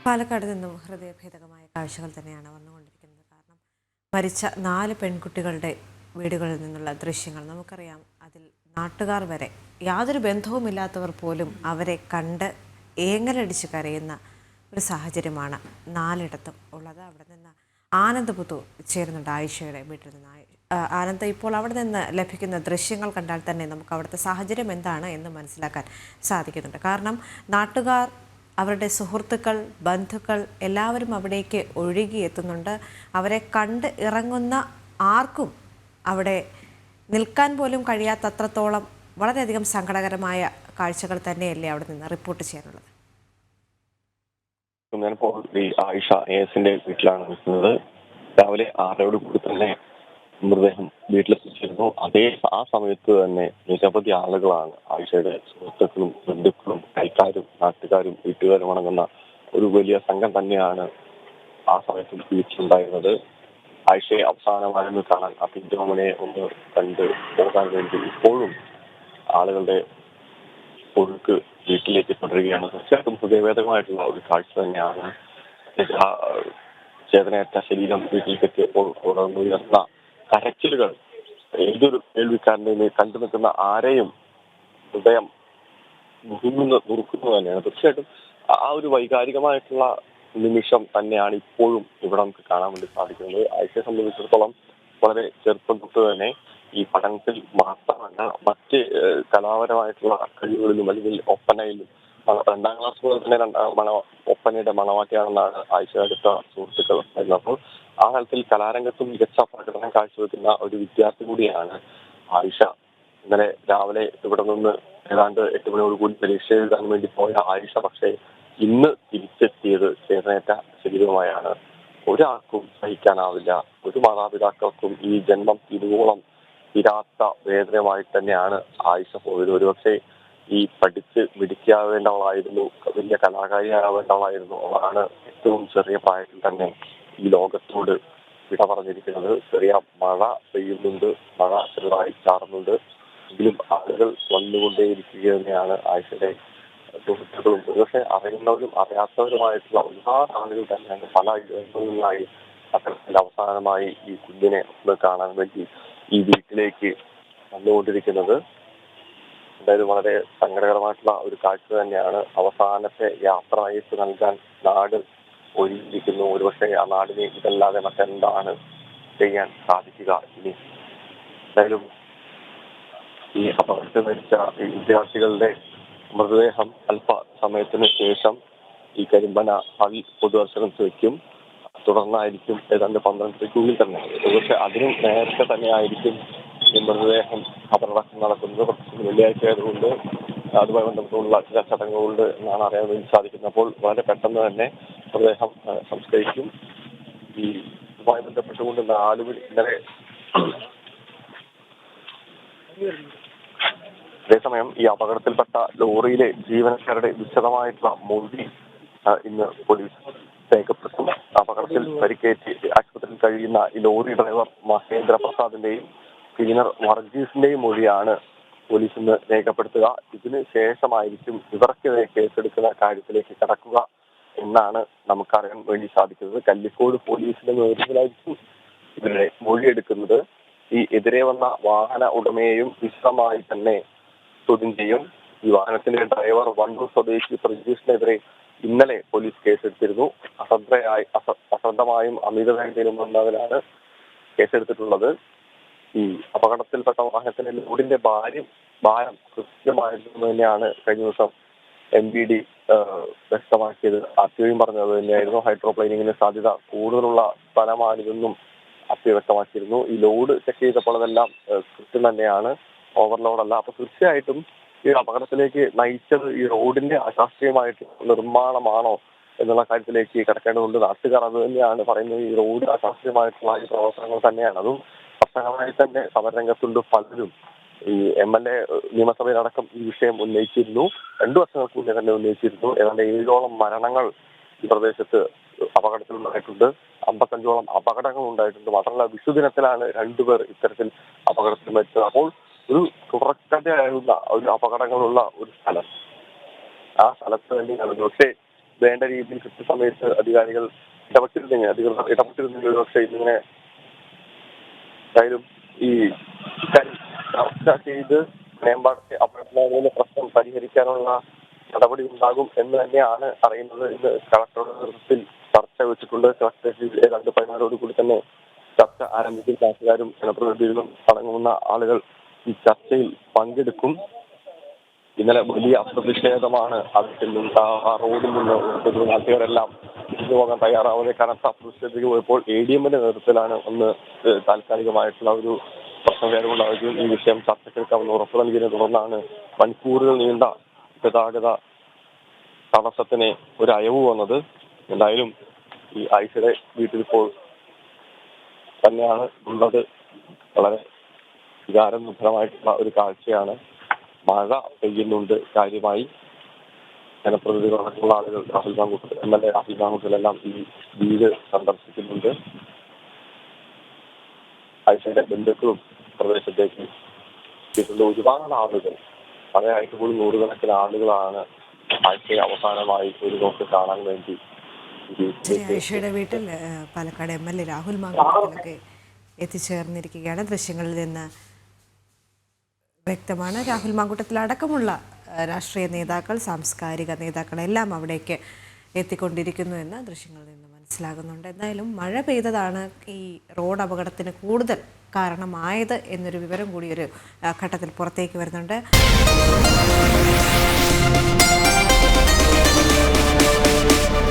പാലക്കാട് നിന്നും ഹൃദയഭേദകമായ കാഴ്ചകൾ തന്നെയാണ് വന്നുകൊണ്ടിരിക്കുന്നത്. കാരണം മരിച്ച 4 പെൺകുട്ടികളുടെ വീടുകളിൽ നിന്നുള്ള ദൃശ്യങ്ങൾ നമുക്കറിയാം. അതിൽ നാട്ടുകാർ വരെ യാതൊരു ബന്ധവുമില്ലാത്തവർ പോലും അവരെ കണ്ട് ഏങ്ങലടിച്ച് കരയുന്ന ഒരു സാഹചര്യമാണ് 4ഇടത്തും ഉള്ളത്. അവിടെ നിന്ന് ആനന്ദ് പുത്തു ചേരുന്നുണ്ട് ആയിഷയുടെ വീട്ടിൽ നിന്ന്. ആനന്ദ്, ഇപ്പോൾ അവിടെ നിന്ന് ലഭിക്കുന്ന ദൃശ്യങ്ങൾ കണ്ടാൽ തന്നെ നമുക്ക് അവിടുത്തെ സാഹചര്യം എന്താണ് എന്ന് മനസ്സിലാക്കാൻ സാധിക്കുന്നുണ്ട്. കാരണം നാട്ടുകാർ, അവരുടെ സുഹൃത്തുക്കൾ, ബന്ധുക്കൾ എല്ലാവരും അവിടേക്ക് ഒഴുകിയെത്തുന്നുണ്ട്. അവരെ കണ്ട് ഇറങ്ങുന്ന ആർക്കും അവിടെ നിൽക്കാൻ പോലും കഴിയാത്തത്രത്തോളം വളരെയധികം സങ്കടകരമായ കാഴ്ചകൾ തന്നെയല്ലേ അവിടെ നിന്ന് റിപ്പോർട്ട് ചെയ്യാനുള്ളത്? ഞാനിപ്പോൾ ഈ ആയിഷ എസിന്റെ വീട്ടിലാണ് നിൽക്കുന്നത്. രാവിലെ 6:00 കൂടി തന്നെ മൃതദേഹം വീട്ടിലെത്തിച്ചിരുന്നു. ആ സമയത്ത് തന്നെ നിരവധി ആളുകളാണ് ആയിഷയുടെ സുഹൃത്തുക്കളും ബന്ധുക്കളും അയൽക്കാരും നാട്ടുകാരും വീട്ടുകാരും അടങ്ങുന്ന ഒരു വലിയ സംഘം തന്നെയാണ് ആ സമയത്ത് വീട്ടിലുണ്ടായിരുന്നത്. ആയിഷയെ അവസാനമായിരുന്നു കാണാൻ, ആ പിഞ്ചോമനെ ഒന്ന് കണ്ട് പോകാൻ വേണ്ടി ഇപ്പോഴും ആളുകളുടെ ഒഴുക്ക് വീട്ടിലേക്ക് തുടരുകയാണ്. തീർച്ചയായിട്ടും ഹൃദയഭേദകമായിട്ടുള്ള ഒരു കാഴ്ച തന്നെയാണ്. ചേതനയറ്റ ശരീരം വീട്ടിലേക്ക് എത്തിയപ്പോൾ ഉയർന്ന കരച്ചിലുകൾ ഏതൊരു കേൾവിക്കാരനെ കണ്ടു നിൽക്കുന്ന ആരെയും ഹൃദയം നുറുക്കുന്നു തന്നെയാണ്. തീർച്ചയായിട്ടും ആ ഒരു വൈകാരികമായിട്ടുള്ള നിമിഷം തന്നെയാണ് ഇപ്പോഴും ഇവിടെ നമുക്ക് കാണാൻ വേണ്ടി സാധിക്കുന്നത്. ആയിഷയെ സംബന്ധിച്ചിടത്തോളം വളരെ ചെറുപ്പം തൊട്ട് തന്നെ ഈ പഠനത്തിൽ മാത്രമല്ല മറ്റ് കലാപരമായിട്ടുള്ള കഴിവുകളിലും അല്ലെങ്കിൽ ഒപ്പനയിലും 2ാം ക്ലാസ് മുതൽ തന്നെ ഒപ്പനയുടെ മണവാട്ടിയാണെന്നാണ് ആയിഷ അടുത്ത സുഹൃത്തുക്കൾ പറയുന്നത്. അപ്പോൾ ആ തലത്തിൽ കലാരംഗത്തും മികച്ച പ്രകടനം കാഴ്ചവെക്കുന്ന ഒരു വിദ്യാർത്ഥി കൂടിയാണ് ആയിഷ. ഇന്നലെ രാവിലെ ഇവിടെ നിന്ന് ഏതാണ്ട് 8 മണിയോടുകൂടി പരീക്ഷ എഴുതാൻ വേണ്ടി പോയ ആയിഷ പക്ഷേ ഇന്ന് തിരിച്ചെത്തിയത് ചേതനേറ്റ ശരീരവുമായാണ്. ഒരാൾക്കും സഹിക്കാനാവില്ല. ഒരു മാതാപിതാക്കൾക്കും ഈ ജന്മം തിരുവോളം തീരാത്ത വേദനയുമായി തന്നെയാണ് ആയിഷ പോയത്. ഒരുപക്ഷെ ഈ പഠിച്ച് മിടുക്കിയാവേണ്ടവളായിരുന്നു, വലിയ കലാകാരിയാവേണ്ടവളായിരുന്നു. അവളാണ് ഏറ്റവും ചെറിയ പ്രായത്തിൽ തന്നെ ഈ ലോകത്തോട് വിട പറഞ്ഞിരിക്കുന്നത്. ചെറിയ മഴ പെയ്യുന്നുണ്ട്, മഴ ചെറുതായി ചാറുന്നുണ്ട്, എങ്കിലും ആളുകൾ വന്നുകൊണ്ടേയിരിക്കുക തന്നെയാണ്. ആയിഷയുടെ സുഹൃത്തുക്കളും ഒരുപക്ഷെ അറിയുന്നവരും അറിയാത്തവരുമായിട്ടുള്ള ഒരുപാട് ആളുകൾ തന്നെയാണ് പല ഇടങ്ങളിലായി അത്തരത്തിൽ അവസാനമായി ഈ കുഞ്ഞിനെ ഒന്ന് കാണാൻ വേണ്ടി ഈ വീട്ടിലേക്ക് വന്നുകൊണ്ടിരിക്കുന്നത്. എന്തായാലും വളരെ സങ്കടകരമായിട്ടുള്ള ഒരു കാഴ്ച തന്നെയാണ്. അവസാനത്തെ യാത്ര അയച്ച് നൽകാൻ നാട് ഒരുങ്ങിയിരിക്കുന്നു. ഒരുപക്ഷെ ആ നാടിനെ ഇതല്ലാതെ മറ്റെന്താണ് ചെയ്യാൻ സാധിക്കുക ഇനി? എന്തായാലും ഈ അപകടത്തിൽ മരിച്ച ഈ വിദ്യാർത്ഥികളുടെ മൃതദേഹം അല്പ സമയത്തിന് ശേഷം ഈ കരിമ്പന പൊതുദർശനത്തിൽ വയ്ക്കും. തുടർന്നായിരിക്കും ഏതാണ്ട് 12:00 തന്നെ, പക്ഷെ അതിനും നേരത്തെ തന്നെ ആയിരിക്കും ഈ മൃതദേഹം അപകടം നടക്കുന്നത്. പക്ഷേ വെള്ളിയാഴ്ച ആയതുകൊണ്ട് അതുമായി ബന്ധപ്പെട്ടുള്ള ചില ചടങ്ങുകളുണ്ട് എന്നാണ് അറിയാൻ വേണ്ടി സാധിക്കുന്നത്. അപ്പോൾ വളരെ പെട്ടെന്ന് തന്നെ മൃതദേഹം സംസ്കരിക്കും. ഈ ഇതുമായി ബന്ധപ്പെട്ടുകൊണ്ട് 4 മണി ഇന്നലെ അതേസമയം ഈ അപകടത്തിൽപ്പെട്ട ലോറിയിലെ ജീവനക്കാരുടെ വിശദമായിട്ടുള്ള മൊഴി ഇന്ന് പോലീസ് രേഖപ്പെടുത്തും. അപകടത്തിൽ പരിക്കേറ്റ് ആശുപത്രിയിൽ കഴിയുന്ന ഈ ലോറി ഡ്രൈവർ മഹേന്ദ്ര പ്രസാദിന്റെയും ക്ലീനർ വർഗീസിന്റെയും മൊഴിയാണ് പോലീസ് ഇന്ന് രേഖപ്പെടുത്തുക. ഇതിന് ശേഷമായിരിക്കും ഇവർക്കെതിരെ കേസെടുക്കുന്ന കാര്യത്തിലേക്ക് കടക്കുക എന്നാണ് നമുക്കറിയാൻ വേണ്ടി സാധിക്കുന്നത്. കല്ലിക്കോട് പോലീസിന്റെ നേതൃത്വത്തിലായിരിക്കും ഇവരുടെ മൊഴിയെടുക്കുന്നത്. ഈ എതിരെ വന്ന വാഹന ഉടമയെയും വിശദമായി തന്നെ ചോദ്യം ചെയ്യും. ഈ വാഹനത്തിന്റെ ഡ്രൈവർ വണ്ടൂർ സ്വദേശി പ്രജീഷിനെതിരെ ഇന്നലെ പോലീസ് കേസെടുത്തിരുന്നു. അശ്രദ്ധമായും അമിത വേഗതയിലും വന്നതിനാണ് കേസെടുത്തിട്ടുള്ളത്. ഈ അപകടത്തിൽപ്പെട്ട വാഹനത്തിന്റെ ലോഡിന്റെ ഭാരം കൃത്യമായിരുന്നു തന്നെയാണ് കഴിഞ്ഞ ദിവസം MVD വ്യക്തമാക്കിയത്. ആർടിഒയും പറഞ്ഞത് തന്നെയായിരുന്നു. ഹൈഡ്രോപ്ലെയിനിങ്ങിന് സാധ്യത കൂടുതലുള്ള സ്ഥലമാണിതെന്നും ആർടിഒ വ്യക്തമാക്കിയിരുന്നു. ഈ ലോഡ് ചെക്ക് ചെയ്തപ്പോൾ അതെല്ലാം കൃത്യം തന്നെയാണ്, ഓവർലോഡ് അല്ല. അപ്പൊ തീർച്ചയായിട്ടും ഈ അപകടത്തിലേക്ക് നയിച്ചത് ഈ റോഡിന്റെ അശാസ്ത്രീയമായിട്ടുള്ള നിർമ്മാണമാണോ എന്നുള്ള കാര്യത്തിലേക്ക് കടക്കേണ്ടതുണ്ട്. നാട്ടുകാർ അത് തന്നെയാണ് പറയുന്നത്. ഈ റോഡ് അശാസ്ത്രീയമായിട്ടുള്ള ഈ പ്രവർത്തനങ്ങൾ തന്നെയാണ്. അതും വർഷങ്ങളായി തന്നെ സമരരംഗത്തുണ്ട് പലരും. ഈ MLA നിയമസഭയിലടക്കം ഈ വിഷയം ഉന്നയിച്ചിരുന്നു. 2 വർഷങ്ങൾക്ക് മുന്നേ തന്നെ ഉന്നയിച്ചിരുന്നു. ഏതാണ്ട് 7ഓളം മരണങ്ങൾ ഈ പ്രദേശത്ത് അപകടത്തിലുണ്ടായിട്ടുണ്ട്. 55ഓളം അപകടങ്ങൾ ഉണ്ടായിട്ടുണ്ട്. മാത്രമല്ല വിഷുദിനത്തിലാണ് 2 പേർ ഇത്തരത്തിൽ അപകടത്തിൽ മരിച്ചത്. അപ്പോൾ ഒരു തുടർക്കഥയായുള്ള ഒരു അപകടങ്ങളുള്ള ഒരു സ്ഥലം, ആ സ്ഥലത്ത് തന്നെയാണ്. പക്ഷേ വേണ്ട രീതിയിൽ കൃത്യസമയത്ത് അധികാരികൾ അധികൃതർ ഇടപെട്ടിരുന്നെങ്കിൽ പക്ഷേ ഇന്നിങ്ങനെ എന്തായാലും ഈ ഇക്കാര്യം ചർച്ച ചെയ്ത് മേമ്പാടത്തെ അപകടത്തിലെ പ്രശ്നം പരിഹരിക്കാനുള്ള നടപടി ഉണ്ടാകും എന്ന് തന്നെയാണ് അറിയുന്നത്. ഇന്ന് കളക്ടറുടെ നേതൃത്വത്തിൽ ചർച്ച വെച്ചിട്ടുണ്ട്. കളക്ടറേറ്റിൽ 2:14 കൂടി തന്നെ ചർച്ച ആരംഭിക്കും. നാട്ടുകാരും ജനപ്രതിനിധികളും അടങ്ങുന്ന ആളുകൾ ഈ ചർച്ചയിൽ പങ്കെടുക്കും. ഇന്നലെ വലിയ പ്രതിഷേധമാണ് അതിൽ റോഡിൽ നിന്ന് നാട്ടുകാരെല്ലാം തിരിഞ്ഞു പോകാൻ തയ്യാറാവാതെ കനത്ത പ്രതിഷേധത്തിലേക്ക് പോയപ്പോൾ ADMന്റെ നേതൃത്വത്തിലാണ് ഒന്ന് താൽക്കാലികമായിട്ടുള്ള ഒരു പ്രശ്നകാര്യം ഉണ്ടാവുകയും ഈ വിഷയം ചർച്ചയ്ക്കെടുക്കാമെന്ന് ഉറപ്പു നൽകിയതിനെ തുടർന്നാണ് മണിക്കൂറുകൾ നീണ്ട ഗതാഗത തടസ്സത്തിന് ഒരു അയവ് വന്നത്. എന്തായാലും ഈ ആയിഷയുടെ വീട്ടിൽ ഇപ്പോൾ തന്നെയാണ് ഉള്ളത്. വളരെ വികാരനിർഭരമായിട്ടുള്ള ഒരു കാഴ്ചയാണ്. മഴ പെയ്യുന്നുണ്ട് കാര്യമായി. ജനപ്രതിനിധികളടക്കമുള്ള ആളുകൾ രാഹുൽ മാങ്കൂട്ടത്തിൽ MLA രാഹുൽ മാങ്കൂട്ടത്തിലെല്ലാം ഈ വീട് സന്ദർശിക്കുന്നുണ്ട്. ആയിഷയുടെ ബന്ധുക്കളും പ്രദേശത്തേക്ക് എത്തിയിട്ടുള്ള ഒരുപാട് ആളുകൾ, പലയായിട്ട് പോലും നൂറുകണക്കിന് ആളുകളാണ് ആയിഷയെ അവസാനമായി ഒരു നോക്ക് കാണാൻ വേണ്ടി ആയിഷയുടെ വീട്ടിൽ പാലക്കാട് MLA രാഹുൽ മാങ്കൂട്ടത്തിലൊക്കെ എത്തിച്ചേർന്നിരിക്കുകയാണ്. ദൃശ്യങ്ങളിൽ നിന്ന് വ്യക്തമാണ്. രാഹുൽ മാങ്കൂട്ടത്തിൽ അടക്കമുള്ള രാഷ്ട്രീയ നേതാക്കൾ, സാംസ്കാരിക നേതാക്കളെല്ലാം അവിടേക്ക് എത്തിക്കൊണ്ടിരിക്കുന്നു എന്ന് ദൃശ്യങ്ങളിൽ നിന്ന് മനസ്സിലാകുന്നുണ്ട്. എന്തായാലും മഴ പെയ്തതാണ് ഈ റോഡ് അപകടത്തിന് കൂടുതൽ കാരണമായത് എന്നൊരു വിവരം കൂടി ഒരു ഘട്ടത്തിൽ പുറത്തേക്ക് വരുന്നുണ്ട്.